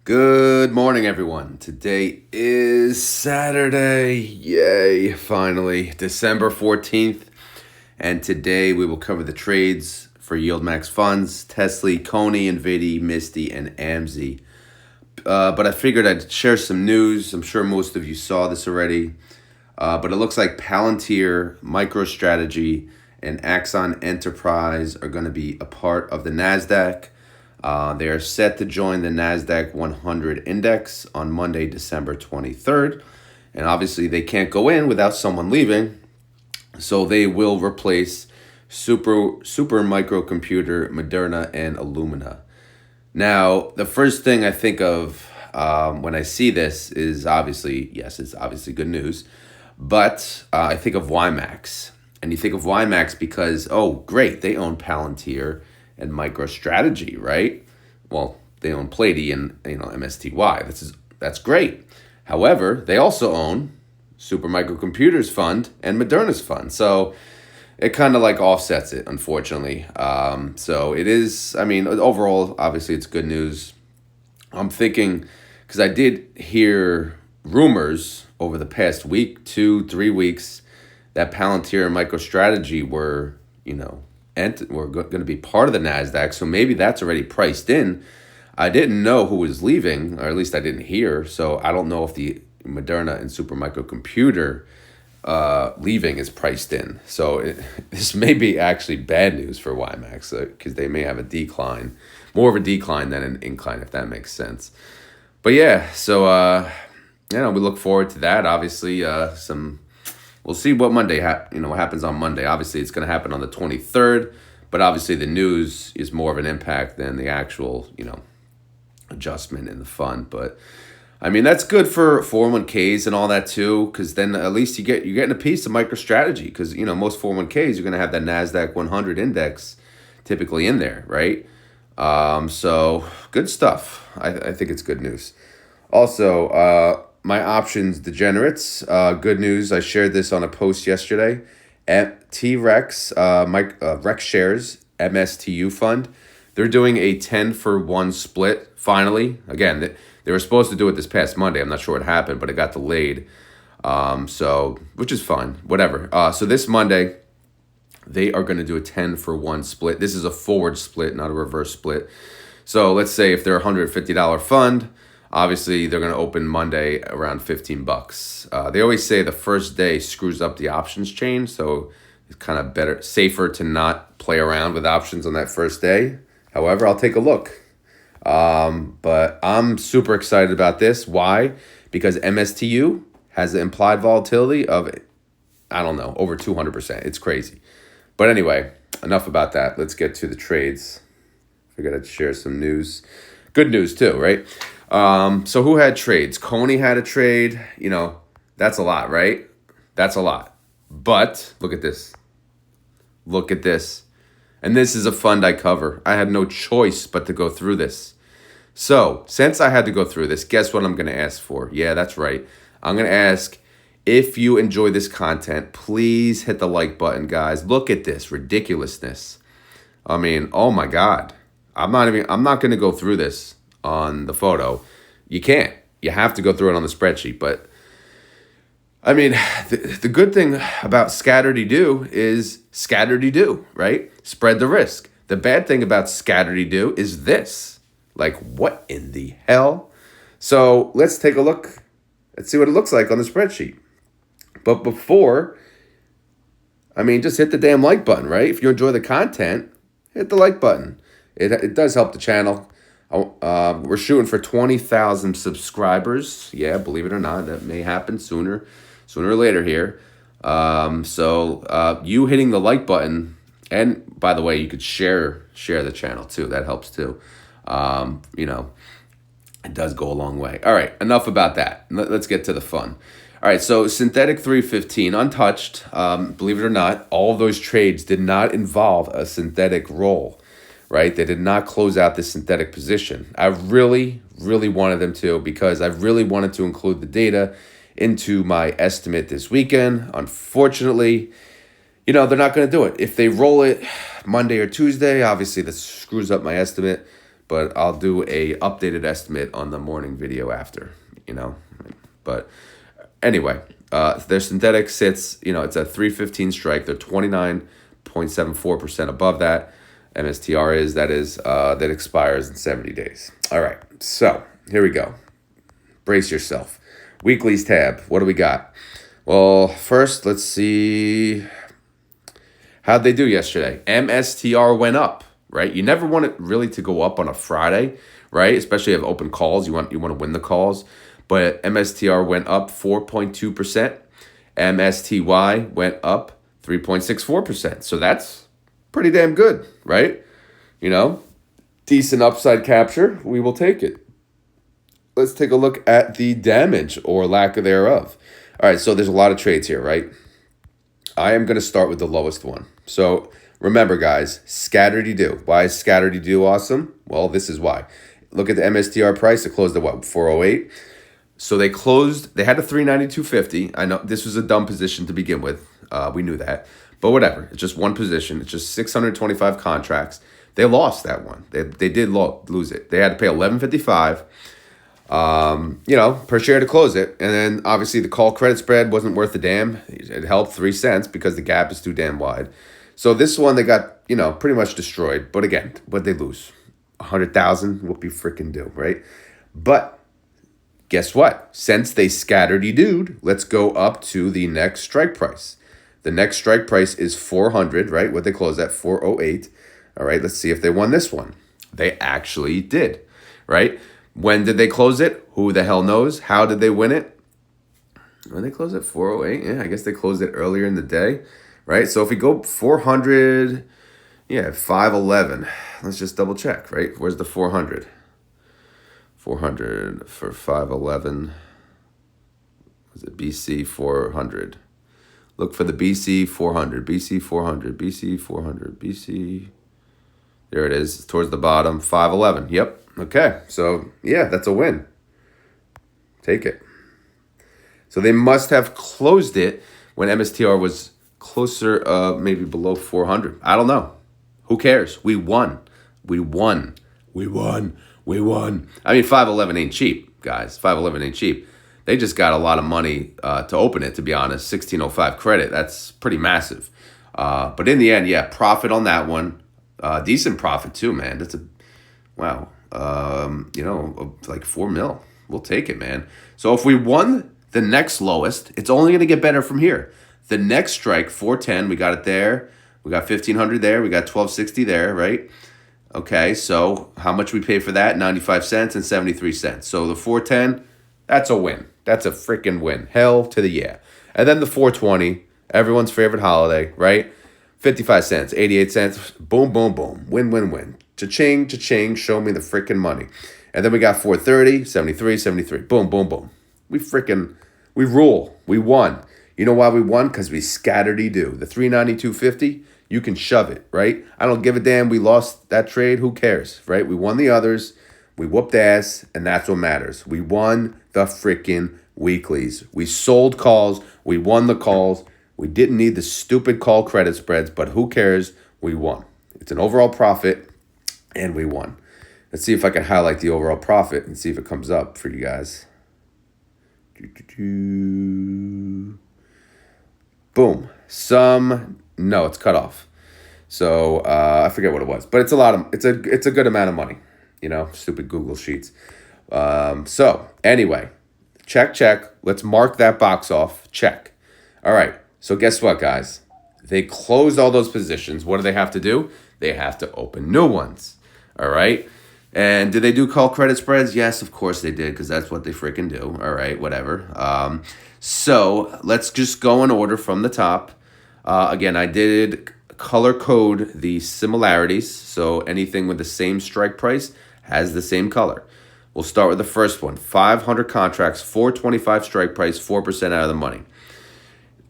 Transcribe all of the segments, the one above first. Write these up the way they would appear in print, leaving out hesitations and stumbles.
Good morning, everyone. Today is Saturday. Yay, finally, December 14th. And today we will cover the trades for YieldMax funds, TSLY, CONY, NVDY, MSTY, and AMZY. But I figured I'd share some news. I'm sure most of you saw this already. But it looks like Palantir, MicroStrategy, and Axon Enterprise are going to be a part of the NASDAQ. They are set to join the NASDAQ 100 index on Monday, December 23rd. And obviously they can't go in without someone leaving. So they will replace super microcomputer, Moderna, and Illumina. Now, the first thing I think of when I see this is obviously, yes, it's obviously good news. But I think of YieldMax. And you think of YieldMax because, oh, great, they own Palantir and MicroStrategy, right? Well, they own Plady and MSTY. That's great. However, they also own Super Microcomputer's fund and Moderna's fund. So it kind of like offsets it, unfortunately. So it is, overall, obviously it's good news. I'm thinking, because I did hear rumors over the past week, 2-3 weeks, that Palantir and MicroStrategy were, we're going to be part of the NASDAQ, so maybe that's already priced in. I didn't know who was leaving, or at least I didn't hear, so I don't know if the Moderna and Super Microcomputer leaving is priced in. So this may be actually bad news for YieldMax, because they may have a decline, more of a decline than an incline, if that makes sense. But yeah, so we look forward to that. Obviously, we'll see what what happens on Monday. Obviously, it's going to happen on the 23rd, but obviously the news is more of an impact than the actual, adjustment in the fund. But that's good for 401ks and all that too, because then at least you're getting a piece of MicroStrategy, because most 401ks you're going to have that NASDAQ 100 index typically in there, right? So good stuff. I think it's good news. Also, my options degenerates. Good news. I shared this on a post yesterday. At T-Rex, Rex Shares, MSTU fund. They're doing a 10-for-1 split, finally. Again, they were supposed to do it this past Monday. I'm not sure what happened, but it got delayed. Which is fine. Whatever. So this Monday, they are going to do a 10-for-1 split. This is a forward split, not a reverse split. So let's say if they're a $150 fund, obviously, they're going to open Monday around $15. They always say the first day screws up the options chain, so it's kind of safer to not play around with options on that first day. However, I'll take a look. But I'm super excited about this. Why? Because MSTU has an implied volatility of, over 200%. It's crazy. But anyway, enough about that. Let's get to the trades. Figured I'd share some news. Good news too, right? So who had trades? CONY had a trade. That's a lot, right? That's a lot. But look at this. Look at this. And this is a fund I cover. I had no choice but to go through this. So since I had to go through this, guess what I'm going to ask for? Yeah, that's right. I'm going to ask, if you enjoy this content, please hit the like button, guys. Look at this ridiculousness. Oh my God. I'm not going to go through this on the photo. You can't. You have to go through it on the spreadsheet. But the good thing about scatter-de-do is scatter-de-do, right? Spread the risk. The bad thing about scatter-de-do is this. Like, what in the hell? So let's take a look. Let's see what it looks like on the spreadsheet. But before, just hit the damn like button, right? If you enjoy the content, hit the like button. It does help the channel. We're shooting for 20,000 subscribers. Yeah, believe it or not, that may happen sooner or later here. So you hitting the like button, and by the way, you could share the channel too. That helps too. It does go a long way. All right, enough about that. Let's get to the fun. All right, so synthetic 315 untouched. Believe it or not, all of those trades did not involve a synthetic roll. Right? They did not close out this synthetic position. I really, really wanted them to, because I really wanted to include the data into my estimate this weekend. Unfortunately, they're not going to do it. If they roll it Monday or Tuesday, obviously that screws up my estimate. but I'll do a updated estimate on the morning video after, But anyway, their synthetic sits, it's a 315 strike. They're 29.74% above that. MSTR that expires in 70 days. All right, so here we go. Brace yourself. Weeklies tab. What do we got? Well, first, let's see. How'd they do yesterday? MSTR went up, right? You never want it really to go up on a Friday, right? Especially if you have open calls. You want to win the calls. But MSTR went up 4.2%. MSTY went up 3.64%. So that's pretty damn good, right? Decent upside capture. We will take it. Let's take a look at the damage or lack thereof. All right, so there's a lot of trades here, right? I am going to start with the lowest one. So remember, guys, scatter-de-do. Why is scatter-de-do awesome? Well, this is why. Look at the MSTR price. It closed at what, 408? So they had a 392.50. I know this was a dumb position to begin with. We knew that. But whatever. It's just one position. It's just 625 contracts. They lost that one. They did lose it. They had to pay $11.55. Per share to close it. And then obviously the call credit spread wasn't worth a damn. It helped 3 cents because the gap is too damn wide. So this one they got, pretty much destroyed. But again, what'd they lose? 100,000? Whoopie freaking do, right? But guess what? Since they scattered-de-dooed, let's go up to the next strike price. The next strike price is 400, right? What they closed at 408. All right, let's see if they won this one. They actually did, right? When did they close it? Who the hell knows? How did they win it? When they closed at 408? Yeah, I guess they closed it earlier in the day, right? So if we go 400, 511. Let's just double check, right? Where's the 400? 400 for 511. Was it BC 400? Look for the BC 400, BC 400, BC 400, BC. There it is, towards the bottom, 511. Yep. Okay, so yeah, that's a win. Take it. So they must have closed it when MSTR was closer, maybe below 400. I don't know. Who cares? We won. I mean, 511 ain't cheap, guys. 511 ain't cheap. They just got a lot of money to open it, to be honest. 1605 credit. That's pretty massive. But in the end, yeah, profit on that one. Decent profit too, man. That's wow. Like 4 mil. We'll take it, man. So if we won the next lowest, it's only going to get better from here. The next strike, 410, we got it there. We got 1,500 there. We got 1,260 there, right? Okay, so how much we pay for that? 95 cents and 73 cents. So the 410, that's a win. That's a freaking win. Hell to the yeah. And then the 420, everyone's favorite holiday, right? 55 cents, 88 cents. Boom, boom, boom. Win, win, win. Cha-ching, cha-ching, show me the freaking money. And then we got 430, 73, 73. Boom, boom, boom. We rule. We won. You know why we won? Because we scattered-de-do. The 392.50, you can shove it, right? I don't give a damn. We lost that trade. Who cares, right? We won the others. We whooped ass, and that's what matters. We won the freaking weeklies. We sold calls. We won the calls. We didn't need the stupid call credit spreads, but who cares? We won. It's an overall profit. And we won. Let's see if I can highlight the overall profit and see if it comes up for you guys. Boom. No, it's cut off. So I forget what it was, but it's a good amount of money. Stupid Google Sheets. So anyway, check. Let's mark that box off. Check. All right. So guess what, guys? They closed all those positions. What do they have to do? They have to open new ones. All right. And did they do call credit spreads? Yes, of course they did, because that's what they freaking do. All right, whatever. So let's just go in order from the top. Again, I did color code the similarities. So anything with the same strike price has the same color. We'll start with the first one. 500 contracts, 425 strike price, 4% out of the money.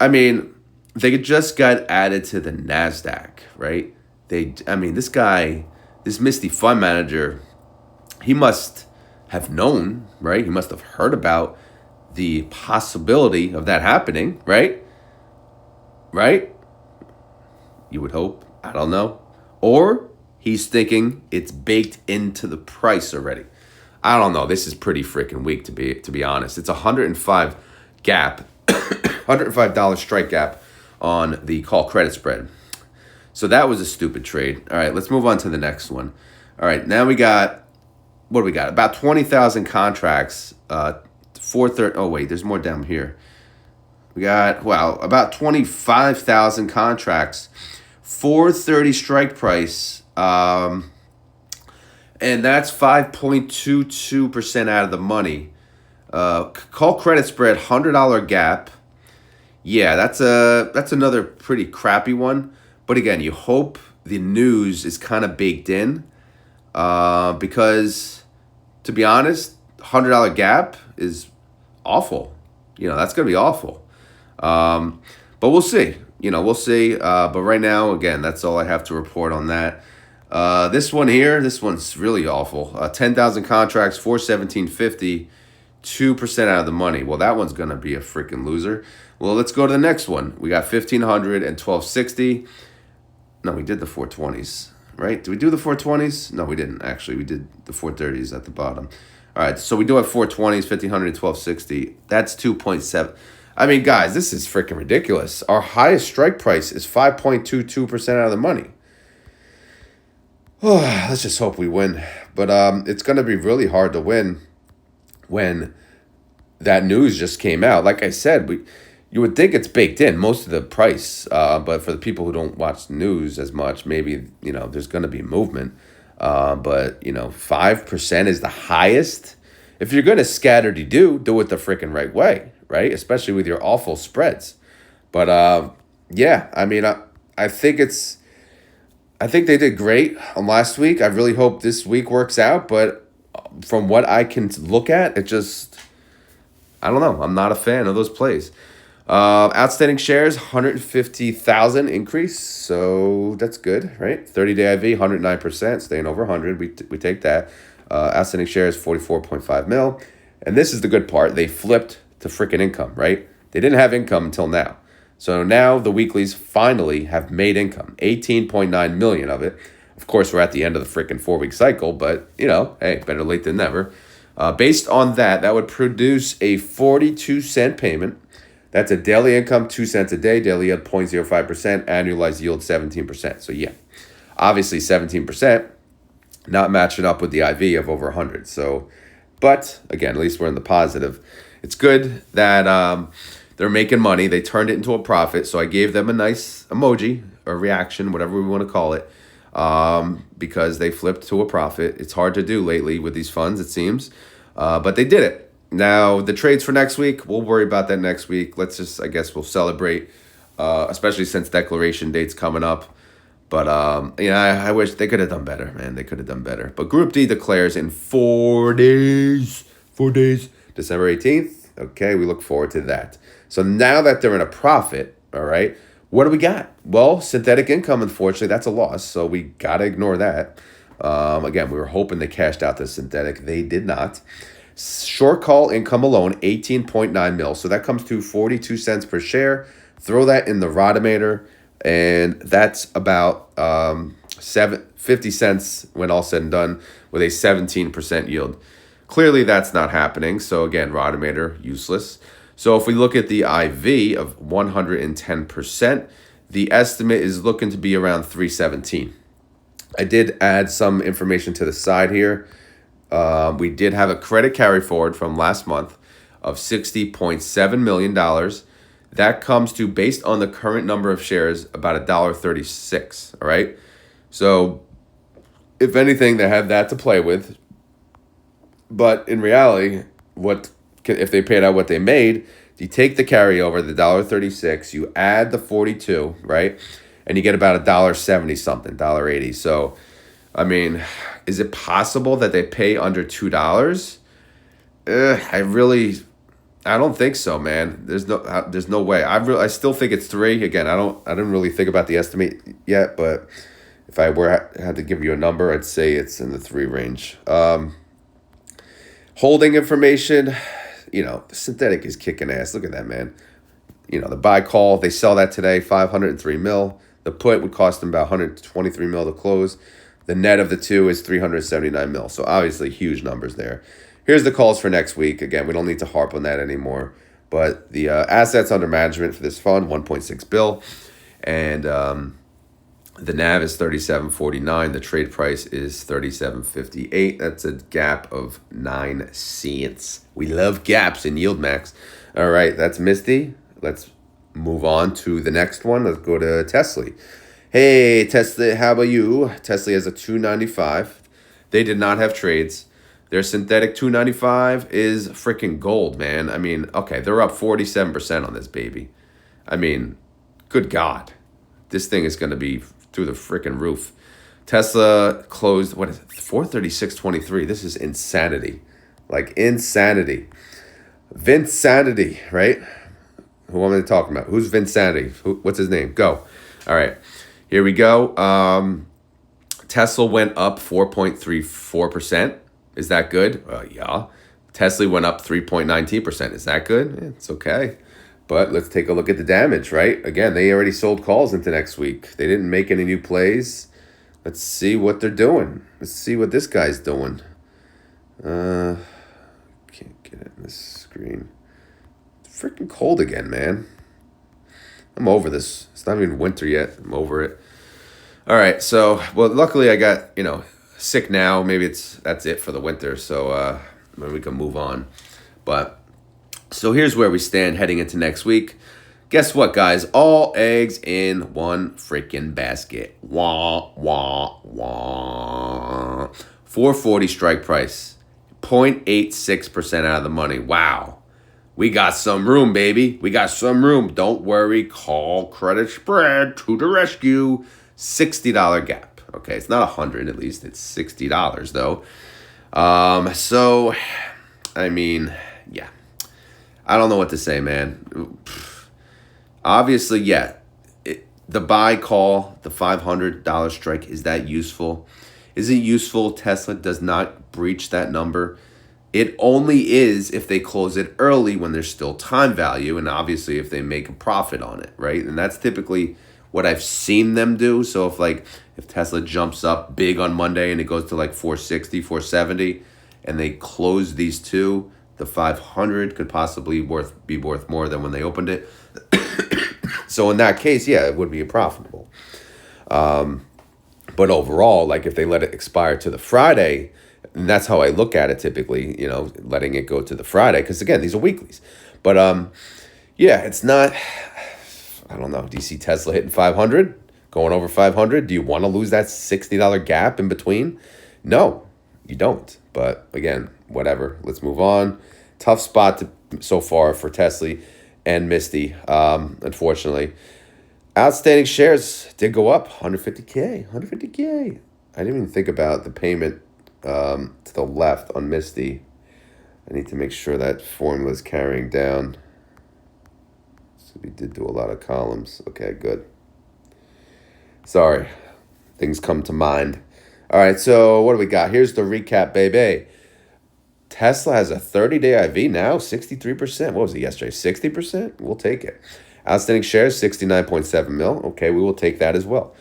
I mean, they just got added to the NASDAQ, right? This MSTY fund manager, he must have known, right? He must have heard about the possibility of that happening, right? Right? You would hope. I don't know. Or He's thinking it's baked into the price already. I don't know. This is pretty freaking weak to be honest. It's 105 gap, $105 strike gap on the call credit spread. So that was a stupid trade. All right, let's move on to the next one. All right, now we got, what do we got? About 20,000 contracts. 430. Oh wait, there's more down here. We got, wow, about 25,000 contracts. 430 strike price. And that's 5.22% out of the money. Call credit spread, $100 gap. Yeah, that's another pretty crappy one. But again, you hope the news is kind of baked in, because to be honest, $100 gap is awful. That's gonna be awful. But we'll see. We'll see. But right now, again, that's all I have to report on that. This one here, this one's really awful. 10,000 contracts, 417.50, 2% out of the money. Well, that one's going to be a freaking loser. Well, let's go to the next one. We got 1,500 and 1260. No, we did the 420s, right? Did we do the 420s? No, we didn't, actually. We did the 430s at the bottom. All right, so we do have 420s, 1,500 and 1260. That's 2.7. I mean, guys, this is freaking ridiculous. Our highest strike price is 5.22% out of the money. Oh, let's just hope we win. But it's going to be really hard to win when that news just came out. Like I said, you would think it's baked in, most of the price. But for the people who don't watch the news as much, maybe, there's going to be movement. But, 5% is the highest. If you're going to scatter do it the freaking right way, right? Especially with your awful spreads. But, yeah, I mean, I think they did great on last week. I really hope this week works out. But from what I can look at, I don't know. I'm not a fan of those plays. Outstanding shares, 150,000 increase. So that's good, right? 30-day IV, 109%, staying over 100. We take that. Outstanding shares, 44.5 mil. And this is the good part. They flipped to freaking income, right? They didn't have income until now. So now the weeklies finally have made income, 18.9 million of it. Of course, we're at the end of the freaking 4-week cycle, but, hey, better late than never. Based on that would produce a 42-cent payment. That's a daily income, 2 cents a day, daily yield 0.05%, annualized yield 17%. So, yeah, obviously 17%, not matching up with the IV of over 100. So, but, again, at least we're in the positive. It's good that they're making money. They turned it into a profit. So I gave them a nice emoji or reaction, whatever we want to call it, because they flipped to a profit. It's hard to do lately with these funds, it seems. But they did it. Now, the trades for next week, we'll worry about that next week. I guess we'll celebrate, especially since declaration date's coming up. But, I wish they could have done better, man. They could have done better. But Group D declares in 4 days, December 18th. Okay, we look forward to that. So now that they're in a profit, all right, what do we got? Well, synthetic income, unfortunately, that's a loss. So we got to ignore that. Again, we were hoping they cashed out the synthetic. They did not. Short call income alone, 18.9 mil. So that comes to 42 cents per share. Throw that in the Rotomator, and that's about 50 cents when all said and done, with a 17% yield. Clearly, that's not happening. So again, Rotomator, useless. So if we look at the IV of 110%, the estimate is looking to be around 317. I did add some information to the side here. We did have a credit carry forward from last month of $60.7 million. That comes to, based on the current number of shares, about $1.36. All right. So if anything, they have that to play with. But in reality, if they paid out what they made, you take the carryover, the $1.36, you add the 42, right? And you get about $1.70 something, $1.80. So, I mean, is it possible that they pay under $2? I don't think so, man. There's no way. I still think it's 3. Again, I didn't really think about the estimate yet, but if I had to give you a number, I'd say it's in the 3 range. Holding information, the synthetic is kicking ass. Look at that, man. The buy call, they sell that today, 503 mil. The put would cost them about 123 mil to close. The net of the two is 379 mil. So obviously huge numbers there. Here's the calls for next week. Again, we don't need to harp on that anymore. But the assets under management for this fund, 1.6 bill. And the NAV is 37.49. The trade price is 37.58. That's a gap of 9 cents. We love gaps in YieldMax. All right, that's MSTY. Let's move on to the next one. Let's go to TSLY. Hey, TSLY, how about you? TSLY has a 295. They did not have trades. Their synthetic 295 is freaking gold, man. I mean, okay, they're up 47% on this baby. I mean, good God. This thing is going to be through the freaking roof. Tesla closed, what is it, 436.23. This is insanity. Like, insanity. Vinsanity, right? Who am I talking about? Who's Vinsanity? What's his name? Go. All right. Here we go. Tesla went up 4.34%. Is that good? Yeah. Tesla went up 3.19%. Is that good? Yeah, it's okay. But let's take a look at the damage, right? Again, they already sold calls into next week. They didn't make any new plays. Let's see what they're doing. Let's see what this guy's doing. Can't get it in this screen. It's freaking cold again, man. I'm over this. It's not even winter yet. I'm over it. All right, so, well, luckily I got, sick now. Maybe that's it for the winter, so maybe we can move on. But so here's where we stand heading into next week. Guess what, guys? All eggs in one freaking basket. Wah, wah, wah. 440 strike price. 0.86% out of the money. Wow. We got some room, baby. We got some room. Don't worry. Call Credit Spread to the rescue. $60 gap. Okay, it's not 100 at least. It's $60 though. So, I mean, yeah. I don't know what to say, man. Obviously, yeah. The buy call, the $500 strike, is that useful? Is it useful? Tesla does not breach that number. It only is if they close it early when there's still time value, and obviously if they make a profit on it, right? And that's typically what I've seen them do. So if Tesla jumps up big on Monday and it goes to like 460, 470, and they close these two, the 500 could possibly be worth more than when they opened it. So in that case, yeah, it would be profitable. But overall, like if they let it expire to the Friday, and that's how I look at it typically, letting it go to the Friday. Because again, these are weeklies. But yeah, it's not, I don't know. Do you see Tesla hitting 500? Going over 500? Do you want to lose that $60 gap in between? No, you don't. But again, whatever. Let's move on. Tough spot so far for TSLY and MSTY, unfortunately. Outstanding shares did go up 150K. I didn't even think about the payment to the left on MSTY. I need to make sure that formula is carrying down. So we did do a lot of columns. Okay, good. Sorry. Things come to mind. All right, so what do we got? Here's the recap, baby. Tesla has a 30-day IV now, 63%. What was it yesterday? 60%? We'll take it. Outstanding shares, 69.7 mil. Okay, we will take that as well.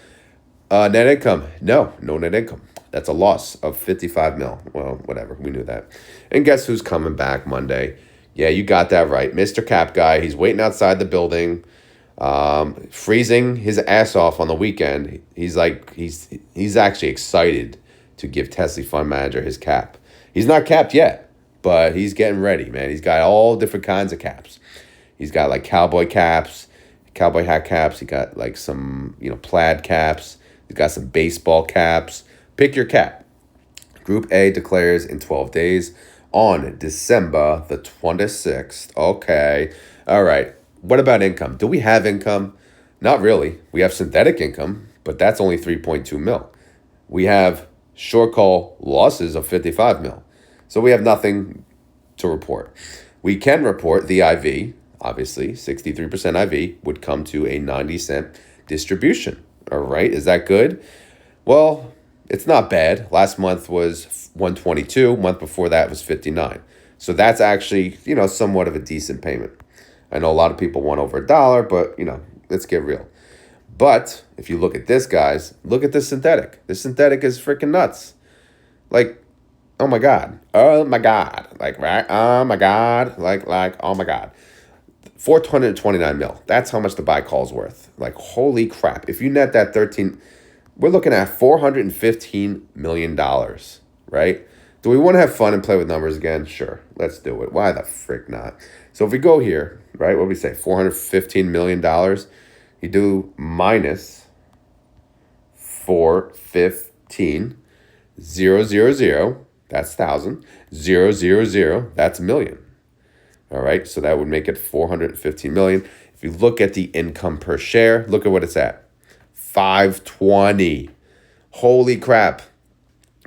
Net income. No net income. That's a loss of 55 mil. Well, whatever. We knew that. And guess who's coming back Monday? Yeah, you got that right. Mr. Cap Guy. He's waiting outside the building, freezing his ass off on the weekend. He's actually excited to give TSLY Fund Manager his cap. He's not capped yet, but he's getting ready, man. He's got all different kinds of caps. He's got like cowboy caps, cowboy hat caps. He got like some, plaid caps. He's got some baseball caps. Pick your cap. Group A declares in 12 days on December the 26th. Okay. All right. What about income? Do we have income? Not really. We have synthetic income, but that's only 3.2 mil. We have short call losses of 55 mil. So we have nothing to report. We can report the IV, obviously, 63% IV would come to a 90-cent distribution. All right, is that good? Well, it's not bad. Last month was 122. Month before that was 59. So that's actually, somewhat of a decent payment. I know a lot of people want over $1, but, let's get real. But if you look at this, guys, look at this synthetic. This synthetic is freaking nuts. Like, oh my God. Oh my God. Like, right? Oh my God. Like, oh my God. 429 mil. That's how much the buy call is worth. Like, holy crap. If you net that 13, we're looking at $415 million, right? Do we want to have fun and play with numbers again? Sure. Let's do it. Why the frick not? So if we go here, right, what do we say? $415 million. You do minus 415, 000, that's 1,000. 000, that's a million. All right, so that would make it 415 million. If you look at the income per share, look at what it's at. 520. Holy crap.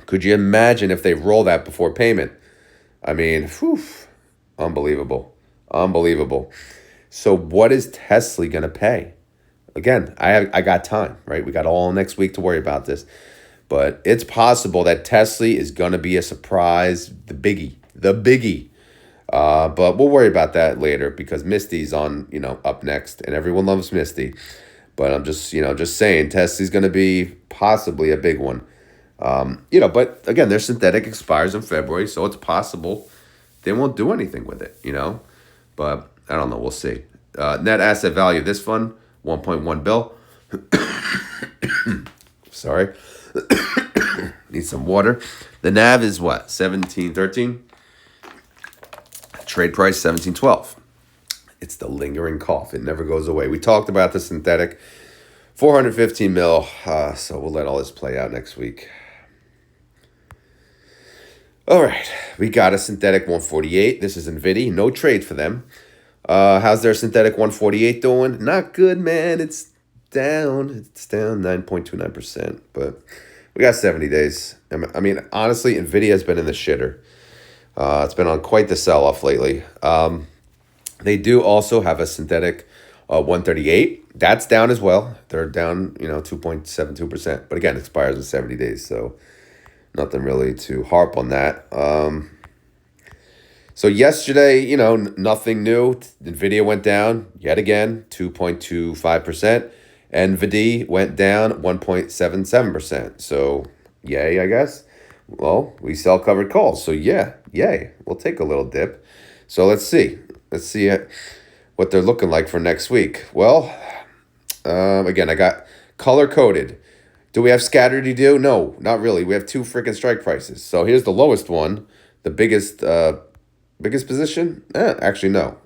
Could you imagine if they roll that before payment? I mean, whew, unbelievable. Unbelievable. So what is TSLY going to pay? Again, I got time, right? We got all next week to worry about this. But it's possible that TSLY is going to be a surprise, the biggie. But we'll worry about that later because MSTY's on, up next, and everyone loves MSTY. But I'm just saying TSLY's going to be possibly a big one. But again, their synthetic expires in February, so it's possible they won't do anything with it, But I don't know. We'll see. Net asset value of this fund, 1.1 bill. Sorry. Need some water. The NAV is what? 1713. Trade price 1712. It's the lingering cough. It never goes away. We talked about the synthetic. 415 mil. So we'll let all this play out next week. All right. We got a synthetic 148. This is NVDY. No trade for them. How's their synthetic 148 doing? Not good, man. It's down. It's down 9.29%. But we got 70 days. I mean, honestly, NVIDIA has been in the shitter. It's been on quite the sell-off lately. They do also have a synthetic 138. That's down as well. They're down, 2.72%. But again, it expires in 70 days, so nothing really to harp on that. So yesterday, nothing new. NVIDIA went down yet again, 2.25%. NVDY went down 1.77%. So, yay, I guess. Well, we sell covered calls. So, yeah, yay. We'll take a little dip. So, let's see. Let's see what they're looking like for next week. Well, again, I got color-coded. Do we have scattered do? No, not really. We have two freaking strike prices. So, here's the lowest one. The biggest position? Actually, no.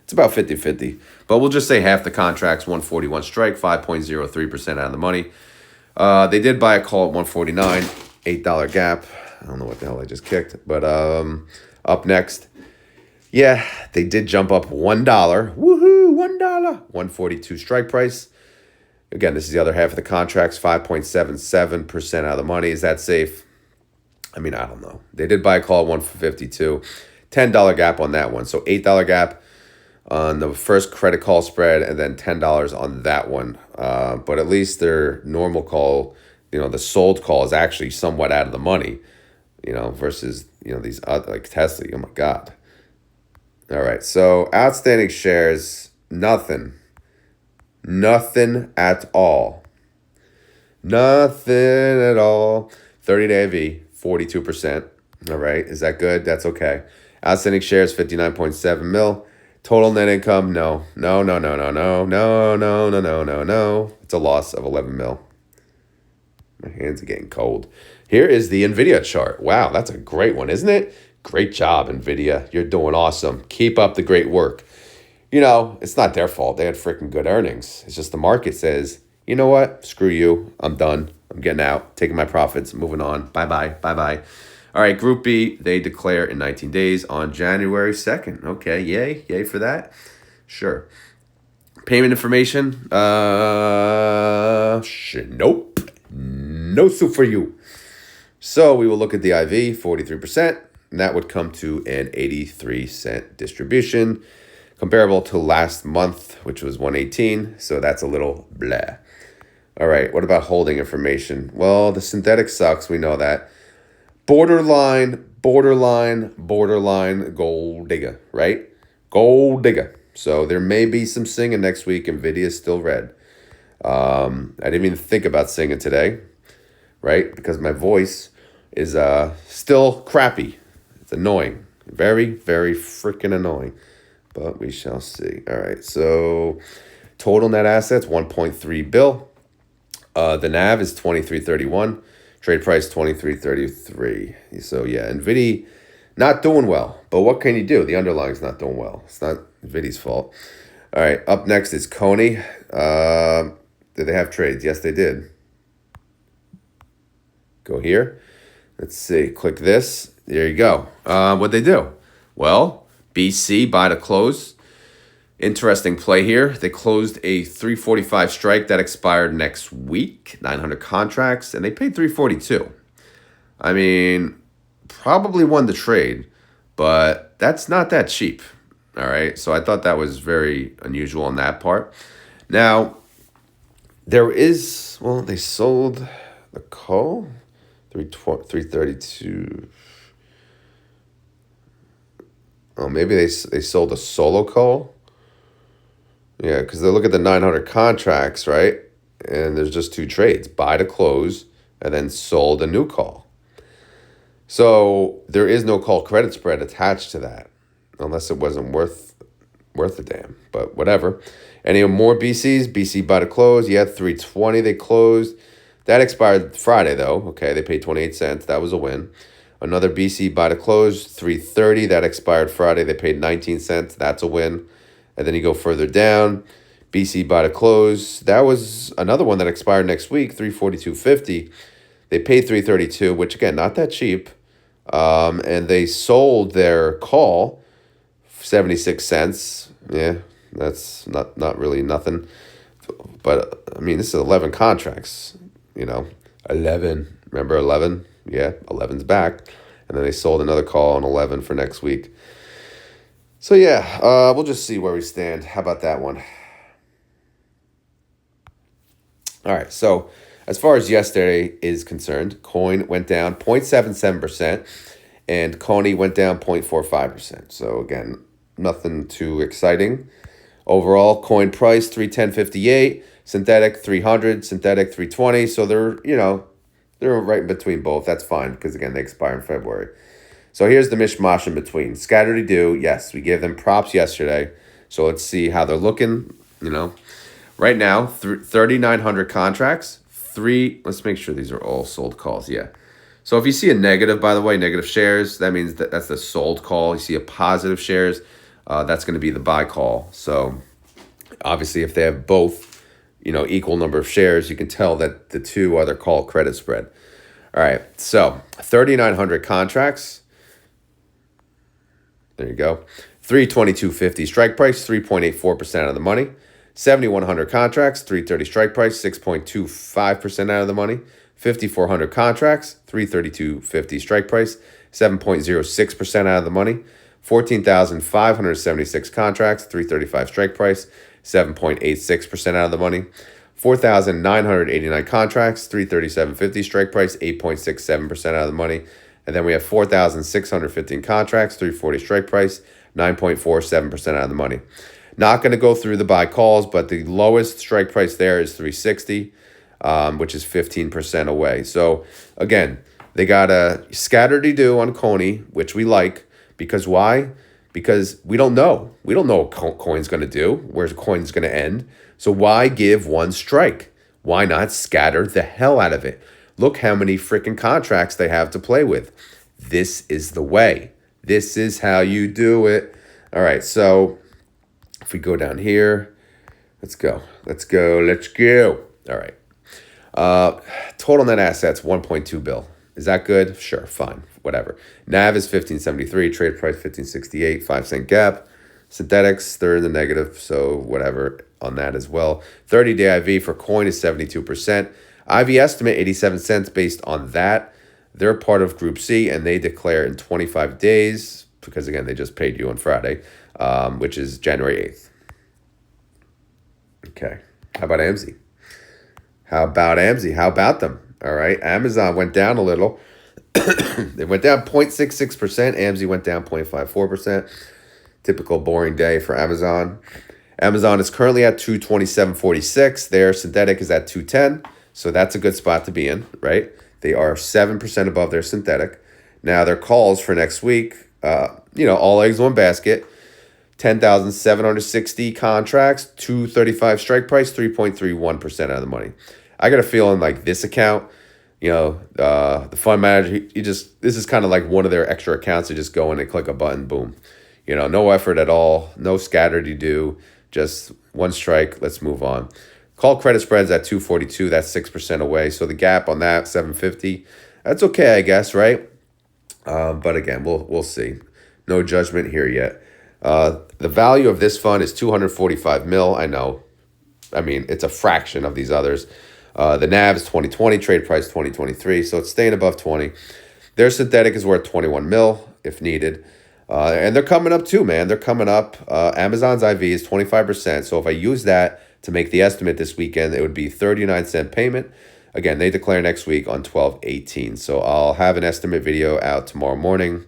It's about 50-50. But we'll just say half the contracts, 141 strike, 5.03% out of the money. They did buy a call at 149, $8 gap. I don't know what the hell I just kicked. But up next, yeah, they did jump up $1. Woohoo, $1. 142 strike price. Again, this is the other half of the contracts, 5.77% out of the money. Is that safe? I mean, I don't know. They did buy a call at 152. $10 gap on that one. So $8 gap on the first credit call spread and then $10 on that one. But at least their normal call, the sold call is actually somewhat out of the money, versus, these other, like TSLY. Oh, my God. All right. So outstanding shares, nothing. Nothing at all. Nothing at all. 30-day V, 42%. All right. Is that good? That's okay. Outstanding shares, 59.7 mil. Total net income, no. It's a loss of 11 mil. My hands are getting cold. Here is the NVIDIA chart. Wow, that's a great one, isn't it? Great job, NVIDIA. You're doing awesome. Keep up the great work. It's not their fault. They had freaking good earnings. It's just the market says, you know what? Screw you. I'm done. I'm getting out. Taking my profits. Moving on. Bye-bye. Bye-bye. All right, Group B, they declare in 19 days on January 2nd. Okay, yay. Yay for that. Sure. Payment information? Nope. No soup for you. So we will look at the IV, 43%, and that would come to an 83-cent distribution, comparable to last month, which was 118. So that's a little blah. All right, what about holding information? Well, the synthetic sucks. We know that. Borderline gold digger, right? Gold digger. So there may be some singing next week. NVIDIA is still red. I didn't even think about singing today, right? Because my voice is still crappy. It's annoying. Very, very freaking annoying. But we shall see. All right, so total net assets, 1.3 bill. The NAV is 23.31. Trade price 23.33. So yeah, NVDY not doing well. But what can you do? The underlying's not doing well. It's not NVIDIA's fault. All right, up next is CONY. Did they have trades? Yes, they did. Go here. Let's see. Click this. There you go. What'd they do? Well, BC, buy to close. Interesting play here. They closed a 345 strike that expired next week, 900 contracts, and they paid 342. I mean, probably won the trade, but that's not that cheap. All right, so I thought that was very unusual on that part. Now, there is, well, they sold the call, 332. Oh, maybe they sold a solo call. Yeah, because they look at the 900 contracts, right? And there's just two trades, buy to close, and then sold a new call. So there is no call credit spread attached to that, unless it wasn't worth a damn. But whatever. Any more BCs? BC buy to close. Yeah, 320 they closed. That expired Friday, though. Okay, they paid 28 cents. That was a win. Another BC buy to close, 330. That expired Friday. They paid 19 cents. That's a win. And then you go further down, BC buy to close. That was another one that expired next week, 342.50. They paid 332, which again, not that cheap. And they sold their call, 76 cents. Yeah, that's not really nothing. But I mean, this is 11 contracts, 11. Remember 11? Yeah, 11's back. And then they sold another call on 11 for next week. So yeah, we'll just see where we stand. How about that one? All right, so as far as yesterday is concerned, coin went down 0.77% and CONY went down 0.45%. So again, nothing too exciting. Overall, coin price 310.58, synthetic 300, synthetic 320. So they're right in between both. That's fine because again, they expire in February. So here's the mishmash in between. Scattered do, yes, we gave them props yesterday. So let's see how they're looking. Right now, 3,900 contracts. Let's make sure these are all sold calls. Yeah. So if you see a negative, by the way, negative shares, that means that's the sold call. You see a positive shares, that's going to be the buy call. So obviously, if they have both, equal number of shares, you can tell that the two are their call credit spread. All right. So 3,900 contracts. There you go. 322.50 strike price, 3.84% out of the money. 7,100 contracts, 330 strike price, 6.25% out of the money. 5,400 contracts, 332.50 strike price, 7.06% out of the money. 14,576 contracts, 335 strike price, 7.86% out of the money. 4,989 contracts, 337.50 strike price, 8.67% out of the money. And then we have 4,615 contracts, 340 strike price, 9.47% out of the money. Not going to go through the buy calls, but the lowest strike price there is 360, which is 15% away. So again, they got a scatter-de-do on CONY, which we like. Because why? Because we don't know. We don't know what coin's going to do, where the coin's going to end. So why give one strike? Why not scatter the hell out of it? Look how many freaking contracts they have to play with. This is the way. This is how you do it. All right, so if we go down here, let's go. All right. Total net assets, 1.2 bill. Is that good? Sure, fine, whatever. NAV is 15.73, trade price 15.68, 5-cent gap. Synthetics, they're in the negative, so whatever on that as well. 30-day IV for coin is 72%. IV estimate, 87 cents based on that. They're part of Group C, and they declare in 25 days, because, again, they just paid you on Friday, which is January 8th. Okay. How about AMZY? How about them? All right. Amazon went down a little. They went down 0.66%. AMZY went down 0.54%. Typical boring day for Amazon. Amazon is currently at 227.46. Their synthetic is at 210. So that's a good spot to be in, right? They are 7% above their synthetic. Now their calls for next week, all eggs in one basket, 10,760 contracts, 235 strike price, 3.31% out of the money. I got a feeling like this account, the fund manager, this is kind of like one of their extra accounts. They just go in and click a button, boom. No effort at all, no scattered you do, just one strike, let's move on. Call credit spreads at 242, that's 6% away. So the gap on that, 750, that's okay, I guess, right? But again, we'll see. No judgment here yet. The value of this fund is 245 mil. I know. I mean, it's a fraction of these others. The NAV is 2020, trade price 2023, so it's staying above 20. Their synthetic is worth 21 mil if needed. And they're coming up too, man. They're coming up. Amazon's IV is 25%. So if I use that to make the estimate this weekend, it would be 39-cent payment. Again, they declare next week on 12/18. So I'll have an estimate video out tomorrow morning.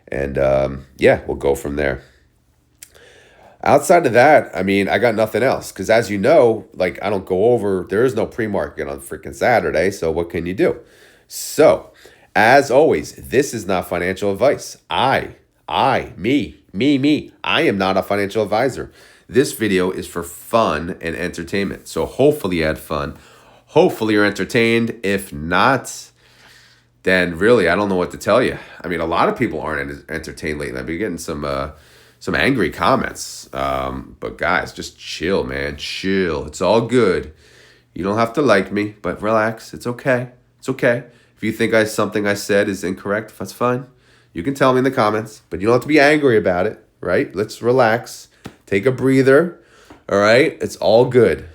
And we'll go from there. Outside of that, I mean, I got nothing else. Because as you know, like I don't go over, there is no pre-market on freaking Saturday. So what can you do? So as always, this is not financial advice. Me. I am not a financial advisor. This video is for fun and entertainment. So hopefully you had fun. Hopefully you're entertained. If not, then really, I don't know what to tell you. I mean, a lot of people aren't entertained lately. I've been getting some angry comments. But guys, just chill, man. Chill. It's all good. You don't have to like me, but relax. It's okay. It's okay. If you think something I said is incorrect, that's fine. You can tell me in the comments, but you don't have to be angry about it, right? Let's relax. Take a breather, all right? It's all good.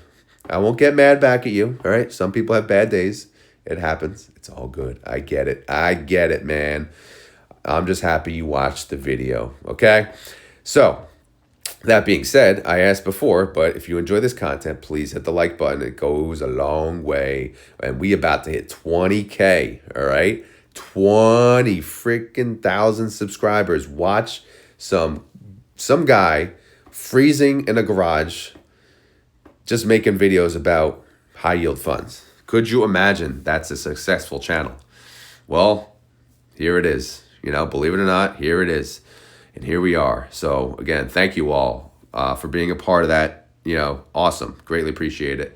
I won't get mad back at you, all right? Some people have bad days. It happens. It's all good. I get it, man. I'm just happy you watched the video, okay? So, that being said, I asked before, but if you enjoy this content, please hit the like button. It goes a long way. And we about to hit 20K, all right? 20 freaking thousand subscribers. Watch some guy freezing in a garage just making videos about high yield funds. Could you imagine that's a successful channel? Well, here it is. Believe it or not, here it is. And here we are. So again, thank you all for being a part of that. Awesome. Greatly appreciate it.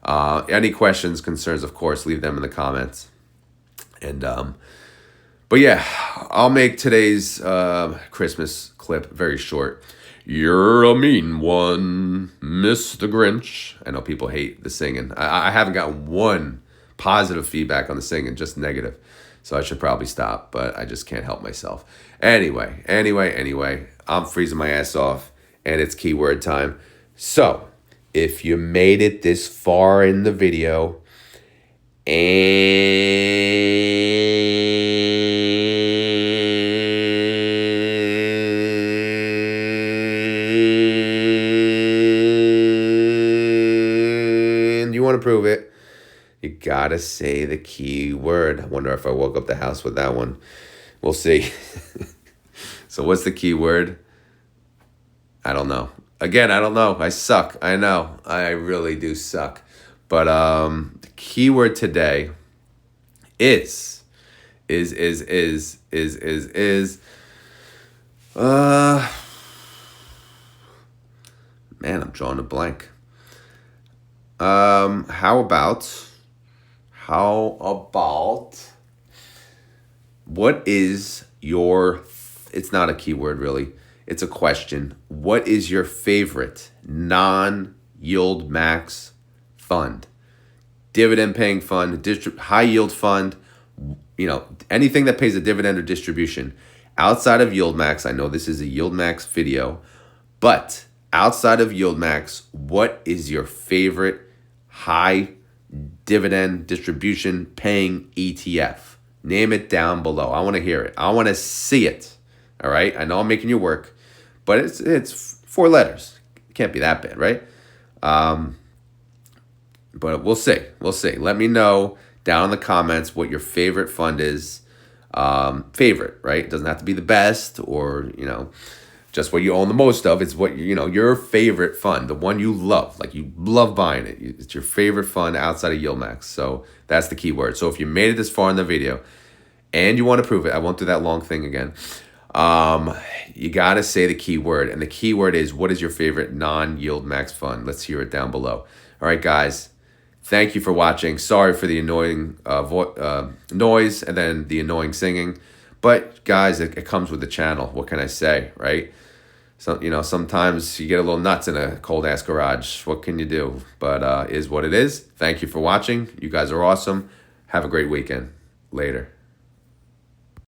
Any questions, concerns, of course, leave them in the comments. And but yeah, I'll make today's Christmas clip very short. You're a mean one, Mr. Grinch. I know people hate the singing. I haven't gotten one positive feedback on the singing, just negative. So I should probably stop, but I just can't help myself. Anyway, I'm freezing my ass off, and it's keyword time. So if you made it this far in the video, and you want to prove it, you gotta say the key word. I wonder if I woke up the house with that one. We'll see. So what's the key word? I don't know. Again, I don't know. I suck. I know. I really do suck. But the key word today is man, I'm drawing a blank. How about what is your, it's not a keyword really, it's a question. What is your favorite non-YieldMax fund? Dividend paying fund, high yield fund, anything that pays a dividend or distribution. Outside of YieldMax, I know this is a YieldMax video, but outside of YieldMax, what is your favorite high dividend distribution paying ETF? Name it down below. I want to hear it. I want to see it. All right. I know I'm making you work, but it's 4 letters. It can't be that bad, right? But we'll see. Let me know down in the comments what your favorite fund is. Favorite, right? It doesn't have to be the best or, just what you own the most of. It's what, your favorite fund, the one you love, like you love buying it. It's your favorite fund outside of YieldMax. So that's the key word. So if you made it this far in the video and you want to prove it, I won't do that long thing again. You got to say the key word, and the key word is, what is your favorite non-YieldMax fund? Let's hear it down below. All right, guys, thank you for watching. Sorry for the annoying noise and then the annoying singing, but guys, it comes with the channel. What can I say, right? So, sometimes you get a little nuts in a cold ass garage. What can you do? But is what it is. Thank you for watching. You guys are awesome. Have a great weekend. Later.